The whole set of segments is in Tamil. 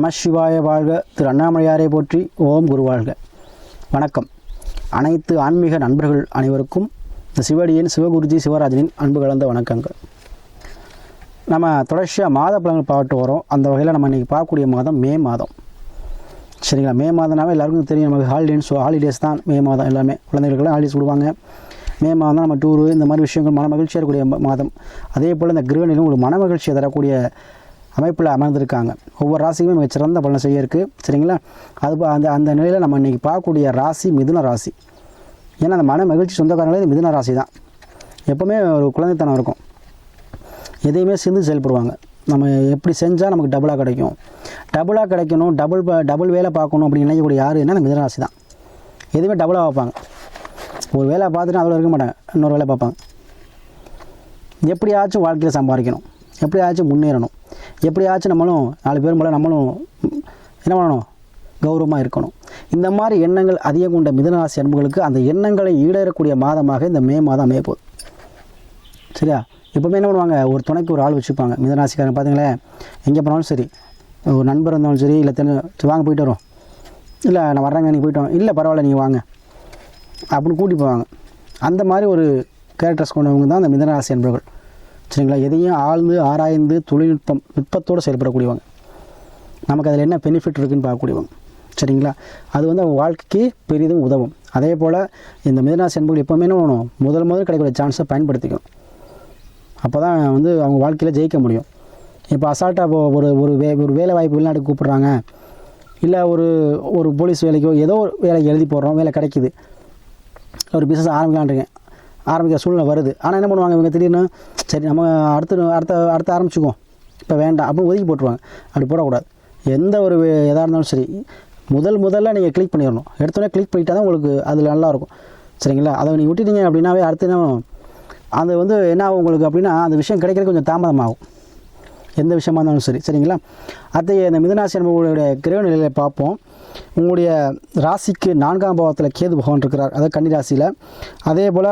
நம சிவாய வாழ்க. திரு அண்ணாமலையாரை போற்றி. ஓம் குரு வாழ்க. வணக்கம். அனைத்து ஆன்மீக நண்பர்கள் அனைவருக்கும் இந்த சிவடியின் சிவகுருஜி சிவராஜனின் அன்பு கலந்த வணக்கங்கள். நம்ம தொடர்ச்சியாக மாத பலன்கள் பார்த்து வரோம். அந்த வகையில் நம்ம இன்றைக்கி பார்க்கக்கூடிய மாதம் மே மாதம். சரிங்களா? மே மாதம்னாவே எல்லாருக்கும் தெரியும், நமக்கு ஹாலிடேஸ் தான் மே மாதம். எல்லாமே குழந்தைகளுக்கெல்லாம் ஹாலிடேஸ் விடுவாங்க. மே மாதம் தான் நம்ம டூரு இந்த மாதிரி விஷயங்கள் மன மகிழ்ச்சியாக இருக்கக்கூடிய மாதம். அதே போல் இந்த கிரகணிலும் ஒரு மன மகிழ்ச்சியை தரக்கூடிய அமைப்பில் அமர்ந்திருக்காங்க. ஒவ்வொரு ராசிக்குமே மிக சிறந்த பலனை செய்ய இருக்குது. சரிங்களா? அது அந்த நிலையில் நம்ம இன்றைக்கி பார்க்கக்கூடிய ராசி மிதுன ராசி. ஏன்னா அந்த மன மகிழ்ச்சி சொந்தக்காரங்களே மிதுன ராசி தான். எப்போவுமே ஒரு குழந்தைத்தனம் இருக்கும், எதையுமே சேர்ந்து செயல்படுவாங்க. நம்ம எப்படி செஞ்சால் நமக்கு டபுளாக கிடைக்கணும், டபுள் வேலை பார்க்கணும் அப்படின்னு நினைக்கக்கூடிய யார் என்ன மிதுன ராசி தான். எதுவுமே டபுளாக பார்ப்பாங்க. ஒரு வேலை பார்த்துட்டு அதில் இருக்க மாட்டாங்க, இன்னொரு வேலை பார்ப்பாங்க. எப்படியாச்சும் வாழ்க்கையில் சம்பாதிக்கணும், எப்படியாச்சும் முன்னேறணும், எப்படியாச்சும் நம்மளும் 4 பேர் போல நம்மளும் என்ன பண்ணணும், கௌரவமாக இருக்கணும். இந்த மாதிரி எண்ணங்கள் அதிகம் கொண்ட மிதுனராசி அன்புகளுக்கு அந்த எண்ணங்களை ஈடேறக்கூடிய மாதமாக இந்த மே மாதம் அமைய போகுது. சரியா? எப்போவுமே என்ன பண்ணுவாங்க, ஒரு துணைக்கு ஒரு ஆள் வச்சுப்பாங்க. மிதுனராசிக்காரங்க பார்த்தீங்களேன், எங்கே போனாலும் சரி, ஒரு நண்பர் இருந்தாலும் சரி, இல்லை வாங்க போயிட்டு வரோம், இல்லை நான் வர்றேங்க நீங்கள் போயிட்டு வாங்க, இல்லை பரவாயில்ல நீங்கள் வாங்க அப்படின்னு கூட்டி போவாங்க. அந்த மாதிரி ஒரு கேரக்டர்ஸ் கொண்டவங்க தான் அந்த மிதுனராசி அன்பர்கள். சரிங்களா? எதையும் ஆழ்ந்து ஆராய்ந்து நுட்பத்தோடு செயல்படக்கூடியவங்க. நமக்கு அதில் என்ன பெனிஃபிட் இருக்குதுன்னு பார்க்கக்கூடியவங்க. சரிங்களா? அது அவங்க வாழ்க்கைக்கு பெரிதும் உதவும். அதே போல் இந்த மிதுனராசி அன்பர்கள் எப்போவுமே என்ன பண்ணணும், முதல் கிடைக்கக்கூடிய சான்ஸை பயன்படுத்திக்கணும். அப்போ தான் அவங்க வாழ்க்கையில் ஜெயிக்க முடியும். இப்போ அசால்ட்டாக ஒரு வேலை வாய்ப்பு வெளிநாட்டுக்கு கூப்பிட்றாங்க, இல்லை ஒரு போலீஸ் வேலைக்கோ ஏதோ ஒரு வேலைக்கு எழுதி போடுறோம், வேலை கிடைக்கிது, ஒரு பிஸ்னஸ் ஆரம்பிக்கிற சூழ்நிலை வருது. ஆனால் என்ன பண்ணுவாங்க இவங்க, திடீர்னு சரி நம்ம அடுத்து ஆரம்பிச்சுக்குவோம், இப்போ வேண்டாம் அப்படின்னு ஒதுக்கி போட்டுருவாங்க. அப்படி போடக்கூடாது. எந்த ஒரு எதாக இருந்தாலும் சரி, முதல்ல நீங்கள் கிளிக் பண்ணிடணும். எடுத்தோடனே கிளிக் பண்ணிட்டா தான் உங்களுக்கு அதில் நல்லாயிருக்கும். சரிங்களா? அதை நீங்கள் விட்டுட்டீங்க அப்படின்னாவே அடுத்து என்ன அது என்ன ஆகும் உங்களுக்கு அப்படின்னா, அந்த விஷயம் கிடைக்கிறது கொஞ்சம் தாமதமாகும், எந்த விஷயமா இருந்தாலும் சரி. சரிங்களா? அத்தைய இந்த மிதுனராசி அன்பர்களுடைய கிரக நிலையை பார்ப்போம். உங்களுடைய ராசிக்கு 4ஆம் பாவத்தில் கேது பகவான் இருக்கிறார், அதாவது கன்னி ராசியில். அதே போல்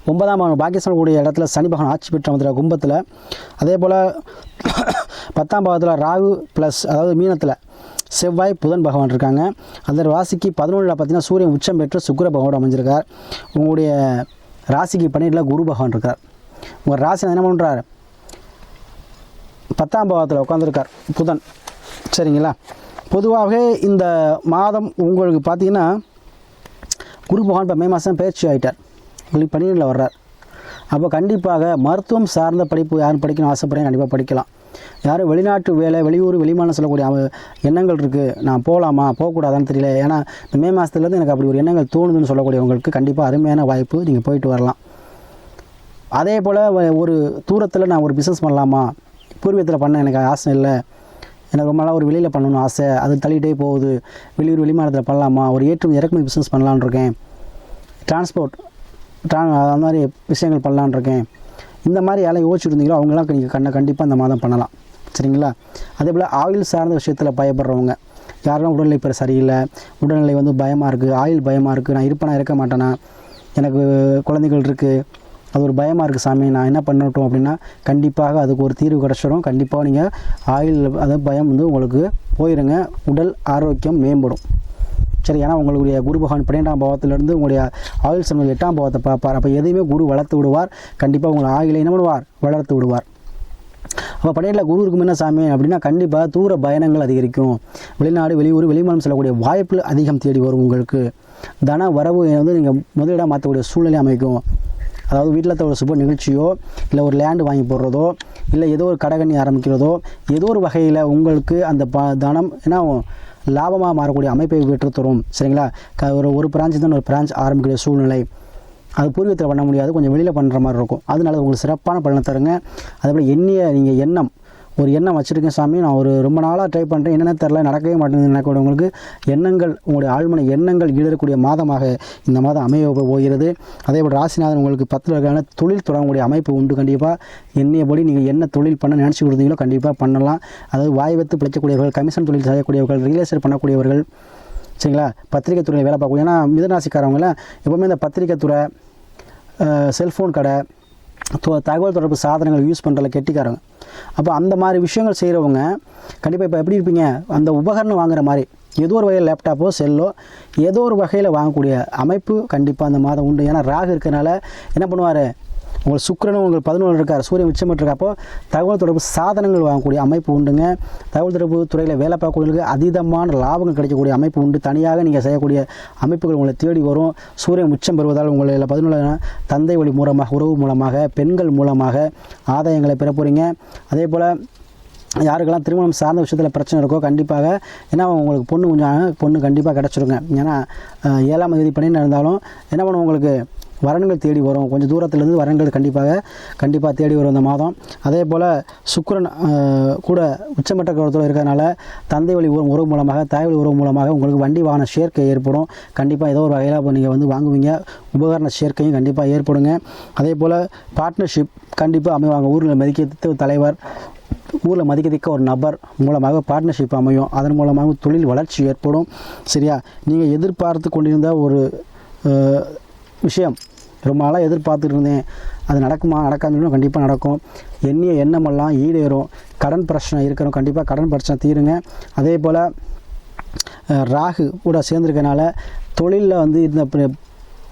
9ஆம் பாவம் பாக்கியஸ்தானக்கூடிய இடத்துல சனி பகவான் ஆட்சி பெற்று வந்துடுற கும்பத்தில். அதே போல் 10ஆம் பாவத்தில் ராகு ப்ளஸ் அதாவது மீனத்தில் செவ்வாய் புதன் பகவான் இருக்காங்க. அந்த ராசிக்கு 11ல் பார்த்தீங்கன்னா சூரியன் உச்சம் பெற்று சுக்கிர பகவான் அமைஞ்சிருக்கார். உங்களுடைய ராசிக்கு 12ல் குரு பகவான் இருக்கார். உங்கள் ராசி என்ன பண்ணுறார், 10ஆம் பாவத்தில் உட்காந்துருக்கார் புதன். சரிங்களா? பொதுவாகவே இந்த மாதம் உங்களுக்கு பார்த்தீங்கன்னா குரு பகவான் இப்போ மே மாதம் பயிற்சி ஆகிட்டார், உங்களுக்கு 12ல் வர்றார். அப்போ கண்டிப்பாக மருத்துவம் சார்ந்த படிப்பு யாரும் படிக்கணும் ஆசைப்படுறேன், கண்டிப்பாக படிக்கலாம். யாரும் வெளிநாட்டு வேலை, வெளியூர், வெளிமாநிலம் சொல்லக்கூடிய எண்ணங்கள் இருக்குது, நான் போகலாமா போகக்கூடாதான்னு தெரியல, ஏன்னா இந்த மே மாதத்துலேருந்து எனக்கு அப்படி ஒரு எண்ணங்கள் தோணுதுன்னு சொல்லக்கூடியவங்களுக்கு கண்டிப்பாக அருமையான வாய்ப்பு, நீங்கள் போயிட்டு வரலாம். அதே போல் ஒரு தூரத்தில் நான் ஒரு பிஸ்னஸ் பண்ணலாமா, பூர்வீகத்தில் பண்ண எனக்கு ஆசை இல்லை, எனக்கு ரொம்ப நாளாக ஒரு வெளியில் பண்ணணும்னு ஆசை, அது தள்ளிகிட்டே போகுது, வெளியூர் வெளிமாநிலத்தில் பண்ணலாமா, ஒரு ஏற்றுமதி இறக்குமதி பிஸ்னஸ் பண்ணலான்னு இருக்கேன், அந்த மாதிரி விஷயங்கள் பண்ணலான்னு இருக்கேன், இந்த மாதிரி யாரும் யோசிச்சுருந்தீங்களோ அவங்களாம் நீங்கள் கண்டிப்பாக இந்த மாதம் பண்ணலாம். சரிங்களா? அதே போல் ஆயில் சார்ந்த விஷயத்தில் பயப்படுறவங்க, யாரெல்லாம் உடல்நிலை இப்போ சரியில்லை, உடல்நிலை பயமாக இருக்குது, ஆயில் பயமாக இருக்குது, நான் இருக்க மாட்டேனா, எனக்கு குழந்தைகள் இருக்குது, அது ஒரு பயமாக இருக்குது சாமி, நான் என்ன பண்ணட்டும் அப்படின்னா கண்டிப்பாக அதுக்கு ஒரு தீர்வு கிடச்சிடும். கண்டிப்பாக நீங்கள் ஆயில் பயம் உங்களுக்கு போயிருங்க, உடல் ஆரோக்கியம் மேம்படும். சரி? ஏன்னா உங்களுடைய குரு பகவான் 12ஆம் பாவத்திலிருந்து உங்களுடைய ஆயுள் சமயம் 8ஆம் பாவத்தை பார்ப்பார். அப்போ எதையுமே குரு வளர்த்து விடுவார். கண்டிப்பாக உங்களை ஆயுளை என்ன பண்ணுவார், வளர்த்து விடுவார். அப்போ 12ல் குரு இருக்கும் என்ன சாமி அப்படின்னா, கண்டிப்பாக தூர பயணங்கள் அதிகரிக்கும், வெளிநாடு வெளியூர் வெளிமாநிலம் செல்லக்கூடிய வாய்ப்புகள் அதிகம் தேடி வரும். உங்களுக்கு தன வரவு நீங்கள் முதலீடாக மாற்றக்கூடிய சூழ்நிலை அமைக்கும். அதாவது வீட்டில் ஒரு சுப நிகழ்ச்சியோ, இல்லை ஒரு லேண்டு வாங்கி போடுறதோ, இல்லை ஏதோ ஒரு கடைகண்ணி ஆரம்பிக்கிறதோ, ஏதோ ஒரு வகையில் உங்களுக்கு அந்த தனம் என்ன லாபமாக மாறக்கூடிய அமைப்பை பெற்று தரும். சரிங்களா? ஒரு பிரான்ச்சு தான் ஒரு பிரான்ச் ஆரம்பிக்கிற சூழ்நிலை, அது பூர்வீகத்தில் பண்ண முடியாது, கொஞ்சம் வெளியில் பண்ணுற மாதிரி இருக்கும். அதனால உங்களுக்கு சிறப்பான பலனை தருங்க. அதேபோல் நீங்கள் எண்ணம் ஒரு எண்ணம் வச்சுருக்கேன் சாமி, நான் ரொம்ப நாளாக ட்ரை பண்ணுறேன், என்னென்ன தெரில, நடக்கவே மாட்டேங்குது நினைக்கிறவங்களுக்கு எண்ணங்கள், உங்களுடைய ஆழ்மனை எண்ணங்கள் ஈடக்கூடிய மாதமாக இந்த மாதம் அமைய போகிறது. அதேபோல் ராசிநாதன் உங்களுக்கு 10ல் இருக்கான தொழில் தொடங்கக்கூடிய அமைப்பு உண்டு. கண்டிப்பாக எண்ணியபடி நீங்கள் என்ன தொழில் பண்ண நினச்சி கொடுத்தீங்களோ கண்டிப்பாக பண்ணலாம். அதாவது வாய் வைத்து பிழைக்கக்கூடியவர்கள், கமிஷன் தொழில் செய்யக்கூடியவர்கள், ரியல் எஸ்டேட் பண்ணக்கூடியவர்கள், சரிங்களா, பத்திரிகை துறையில் வேலை பார்க்கக்கூடிய, ஏன்னா மிதுனராசிக்காரவங்களாம் எப்போவுமே இந்த பத்திரிகை துறை, செல்ஃபோன் கடை, தகவல் தொடர்பு சாதனங்கள் யூஸ் பண்ணுறதுல கெட்டிக்காரங்க. அப்போ அந்த மாதிரி விஷயங்கள் செய்கிறவங்க கண்டிப்பாக இப்போ எப்படி இருப்பீங்க, அந்த உபகரணம் வாங்குற மாதிரி ஏதோ ஒரு வகையில் லேப்டாப்போ செல்லோ ஏதோ ஒரு வகையில் வாங்கக்கூடிய அமைப்பு கண்டிப்பாக அந்த மாதம் உண்டு. ஏன்னா ராகு இருக்கிறனால என்ன பண்ணுவார், உங்கள் சுக்கிரனும் உங்களுக்கு 11 இருக்கார், சூரியன் உச்சமிட்டு இருக்கப்போ தகவல் தொடர்பு சாதனங்கள் வாங்கக்கூடிய அமைப்பு உண்டுங்க. தகவல் தொடர்பு துறையில் வேலை பார்க்கக்கூடியவர்களுக்கு அதீதமான லாபங்கள் கிடைக்கக்கூடிய அமைப்பு உண்டு. தனியாக நீங்கள் செய்யக்கூடிய அமைப்புகள் உங்களை தேடி வரும். சூரியன் உச்சம் பெறுவதால் உங்களில் 11 தந்தை வழி மூலமாக, உறவு மூலமாக, பெண்கள் மூலமாக ஆதாயங்களை பெற போகிறீங்க. அதே போல் யாருக்கெல்லாம் திருமணம் சார்ந்த விஷயத்தில் பிரச்சனை இருக்கோ கண்டிப்பாக ஏன்னா உங்களுக்கு பொண்ணு கண்டிப்பாக கிடச்சிருங்க. ஏன்னா 7ஆம் தேதி பண்ணின்னு இருந்தாலும் என்ன பண்ணுவோம், உங்களுக்கு வரன்கள் தேடி வரும். கொஞ்சம் தூரத்துலேருந்து வரன்கள் கண்டிப்பாக தேடி வரும் இந்த மாதம். அதே போல் சுக்கிரன் கூட உச்சமட்ட கருத்தில் இருக்கிறதுனால தந்தை வழி உறவு மூலமாக, தாய் வழி உறவு மூலமாக உங்களுக்கு வண்டி வாகன சேர்க்கை ஏற்படும். கண்டிப்பாக ஏதோ ஒரு வகையில் இப்போ நீங்கள் வாங்குவீங்க. உபகரண சேர்க்கையும் கண்டிப்பாக ஏற்படுங்க. அதே போல் பார்ட்னர்ஷிப் கண்டிப்பாக அமைவாங்க. ஊரில் மதிக்க தலைவர், ஊரில் மதிக்கத்தக்க ஒரு நபர் மூலமாக பார்ட்னர்ஷிப் அமையும். அதன் மூலமாக தொழில் வளர்ச்சி ஏற்படும். சரியா, நீங்கள் எதிர்பார்த்து கொண்டிருந்த ஒரு விஷயம் ரொம்ப நாளாக எதிர்பார்த்துட்டு இருந்தேன், அது நடக்குமா நடக்காதுன்னு கண்டிப்பாக நடக்கும். எண்ணிய எண்ணமெல்லாம் ஈடேறும். கடன் பிரச்சனை இருக்கிறோம், கண்டிப்பாக கடன் பிரச்சனை தீருங்க. அதே போல் ராகு கூட சேர்ந்துருக்கனால தொழிலில் இந்த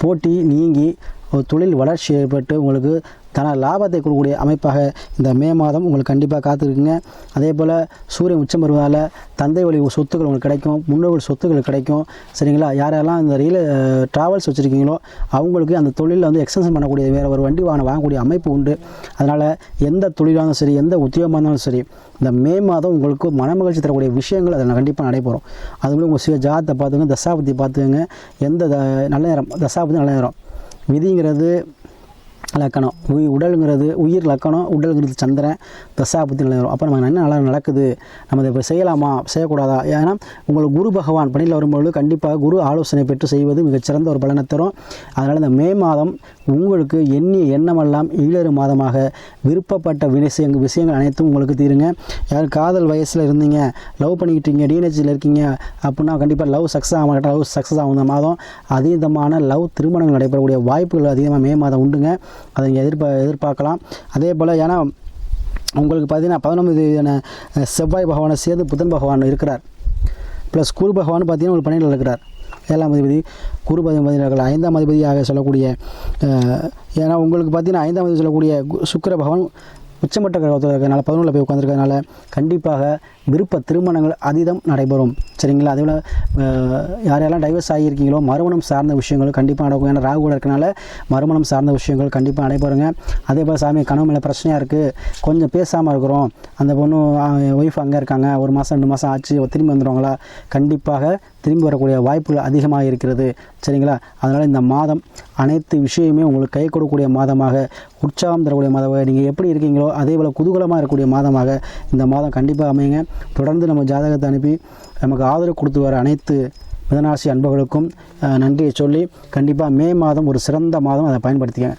போட்டி நீங்கி ஒரு தொழில் வளர்ச்சி ஏற்பட்டு உங்களுக்கு தன லாபத்தை கொடுக்கக்கூடிய அமைப்பாக இந்த மே மாதம் உங்களுக்கு கண்டிப்பாக காத்திருக்குங்க. அதே போல் சூரியன் உச்சம் வருவதால் தந்தை வழி சொத்துக்கள் உங்களுக்கு கிடைக்கும், முன்னோர்கள் சொத்துக்கள் கிடைக்கும். சரிங்களா, யாரெல்லாம் இந்த ட்ராவல்ஸ் வச்சுருக்கீங்களோ அவங்களுக்கு அந்த தொழிலில் எக்ஸ்டென்ஷன் பண்ணக்கூடிய வேறு ஒரு வண்டி வாங்கக்கூடிய அமைப்பு உண்டு. அதனால் எந்த தொழிலாக சரி, எந்த உத்தியோகமாக இருந்தாலும் சரி, இந்த மே மாதம் உங்களுக்கு மனமகிழ்ச்சி தரக்கூடிய விஷயங்கள் அதில் கண்டிப்பாக நடைபெறும். அதுபோல் உங்கள் சுய ஜாதத்தை பார்த்துங்க, தசாபதி பார்த்துக்கங்க. எந்த நல்ல நேரம், தசாபதி நல்ல நேரம், விதிங்கிறது லக்கணம், உடலுங்கிறது உயிர் லக்கணம், உடலுங்கிறது சந்திரன், தசாபுத்தி நிலைவரும். அப்போ நம்ம என்ன நல்லா நடக்குது, நம்ம இதை இப்போ செய்யலாமா செய்யக்கூடாதா? ஏன்னா உங்களுக்கு குரு பகவான் பணியில் வரும்பொழுது கண்டிப்பாக குரு ஆலோசனை பெற்று செய்வது மிகச்சிறந்த ஒரு பலனை தரும். அதனால் இந்த மே மாதம் உங்களுக்கு எண்ணிய எண்ணமெல்லாம் ஈழறு மாதமாக விருப்பப்பட்ட விஷயங்கள் அனைத்தும் உங்களுக்கு தீருங்க. யார் காதல் வயசில் இருந்தீங்க, லவ் பண்ணிக்கிட்டீங்க, டீனேஜில் இருக்கீங்க அப்படின்னா கண்டிப்பாக லவ் சக்ஸஸ் ஆகும். இந்த மாதம் அதீதமான லவ் திருமணங்கள் நடைபெறக்கூடிய வாய்ப்புகள் அதிகமாக மே மாதம் உண்டுங்க. அதை நீங்கள் எதிர்பார்க்கலாம். அதே போல் ஏன்னா உங்களுக்கு பார்த்தீங்கன்னா 19 செவ்வாய் பகவானை சேர்ந்து புதன் பகவான் இருக்கிறார். ப்ளஸ் குரு பகவான் பார்த்தீங்கன்னா ஒரு 12 இருக்கிறார். 7ஆம் அதிபதி குரு 5ஆம் அதிபதியாக சொல்லக்கூடிய, ஏன்னா உங்களுக்கு பார்த்தீங்கன்னா 5ஆம் அதிபதி சொல்லக்கூடிய சுக்கிர பகவான் உச்சமட்ட கிரகத்தில் இருக்கிறதுனால 11 போய் உட்காந்துருக்கிறதுனால கண்டிப்பாக விருப்ப திருமணங்கள் அதீதம் நடைபெறும். சரிங்களா, அதே போல் யாரெல்லாம் டைவர்ஸ் ஆகியிருக்கீங்களோ மறுமணம் சார்ந்த விஷயங்கள் கண்டிப்பாக நடக்கும். ஏன்னா ராகு கூட இருக்கனால மறுமணம் சார்ந்த விஷயங்கள் கண்டிப்பாக நடைபெறுங்க. அதே போல் சாமி கனவு மேலே பிரச்சனையாக இருக்குது, கொஞ்சம் பேசாமல் இருக்கிறோம், அந்த பொண்ணு ஒய்ஃப் அங்கே இருக்காங்க, 1 மாதம் 2 மாதம் ஆச்சு, திரும்பி வந்துடுவாங்களா? கண்டிப்பாக திரும்பி வரக்கூடிய வாய்ப்புகள் அதிகமாக இருக்கிறது. சரிங்களா, அதனால் இந்த மாதம் அனைத்து விஷயமே உங்களுக்கு கை கொடுக்கக்கூடிய மாதமாக, உற்சாகம் தரக்கூடிய மாதமாக, நீங்கள் எப்படி இருக்கீங்களோ அதே போல் குதூகலமாக இருக்கக்கூடிய மாதமாக இந்த மாதம் கண்டிப்பாக அமையுங்க. தொடர்ந்து நம்ம ஜாதகத்தை அனுப்பி நமக்கு ஆதரவு கொடுத்து வர அனைத்து மிதனராசி அன்பர்களுக்கும் நன்றியை சொல்லி கண்டிப்பாக மே மாதம் ஒரு சிறந்த மாதம், அதை பயன்படுத்திக்க.